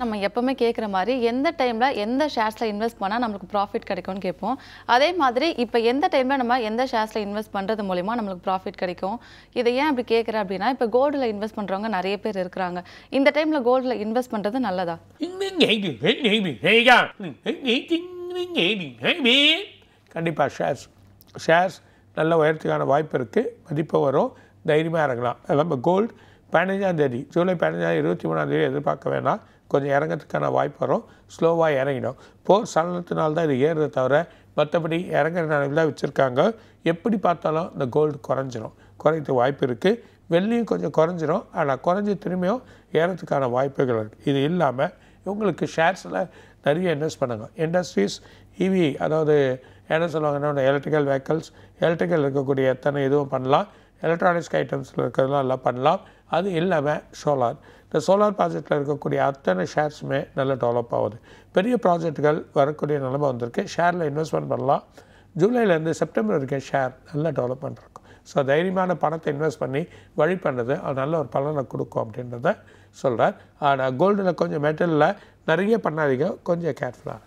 நம்ம எப்பவுமே கேட்குற மாதிரி எந்த டைம்ல எந்த ஷேர்ஸ்ல இன்வெஸ்ட் பண்ணா நமக்கு ப்ராஃபிட் கிடைக்கும்னு கேட்போம். அதே மாதிரி இப்போ எந்த டைம்ல நம்ம எந்த ஷேர்ஸ்ல இன்வெஸ்ட் பண்றது மூலமா நமக்கு ப்ராஃபிட் கிடைக்கும். இதை ஏன் அப்படி கேட்குறேன் அப்படின்னா, இப்போ கோல்டுல இன்வெஸ்ட் பண்றவங்க நிறைய பேர் இருக்கிறாங்க. இந்த டைம்ல கோல்டுல இன்வெஸ்ட் பண்றது நல்லதா? கண்டிப்பாக ஷேர்ஸ் நல்ல உயரத்துக்கான வாய்ப்பு இருக்குது. மதிப்பு வரும், தைரியமாக இறங்கலாம். நம்ம கோல்டு 15ஆம் தேதி ஜூலை 15 23ஆம் தேதி எதிர்பார்க்க வேணாம். கொஞ்சம் இறங்கிறதுக்கான வாய்ப்பு வரும். ஸ்லோவாக இறங்கிடும். போர் சலனத்தினால்தான் தான் இது ஏறுறதை தவிர மற்றபடி இறங்குற நிலையில் தான் வச்சுருக்காங்க. எப்படி பார்த்தாலும் இந்த கோல்டு குறையத்துக்கு வாய்ப்பு இருக்குது. வெள்ளியும் கொஞ்சம் குறைஞ்சிரும். ஆனால் குறைஞ்சி திரும்பியும் ஏறத்துக்கான வாய்ப்புகள் இருக்குது. இது இல்லாமல் இவங்களுக்கு ஷேர்ஸில் நிறைய இன்வெஸ்ட் பண்ணுங்க. இண்டஸ்ட்ரீஸ், இவி, அதாவது என்ன சொல்லுவாங்கன்னா எலக்ட்ரிக்கல் வெஹிக்கல்ஸ், எலக்ட்ரிக்கல் இருக்கக்கூடிய எத்தனை இதுவும் பண்ணலாம். எலக்ட்ரானிக்ஸ் ஐட்டம்ஸில் இருக்கிறதுலாம் எல்லாம் பண்ணலாம். அது இல்லாமல் சோலார், இந்த சோலார் ப்ராஜெக்டில் இருக்கக்கூடிய அத்தனை ஷேர்ஸுமே நல்லா டெவலப் ஆகுது. பெரிய ப்ராஜெக்டுகள் வரக்கூடிய நிலைமை வந்திருக்கு. ஷேரில் இன்வெஸ்ட்மெண்ட் பண்ணலாம். ஜூலைலேருந்து செப்டம்பர் வரைக்கும் ஷேர் நல்ல டெவலப்மெண்ட் இருக்கும். ஸோ தைரியமான பணத்தை இன்வெஸ்ட் பண்ணி வழி பண்ணுறது அது நல்ல ஒரு பலனை கொடுக்கும் அப்படின்றத சொல்கிறார். ஆனால் கோல்டில் கொஞ்சம் மெட்டலில் நிறைய பண்ணாதீங்க, கொஞ்சம் கேர்ஃபுல்லாக.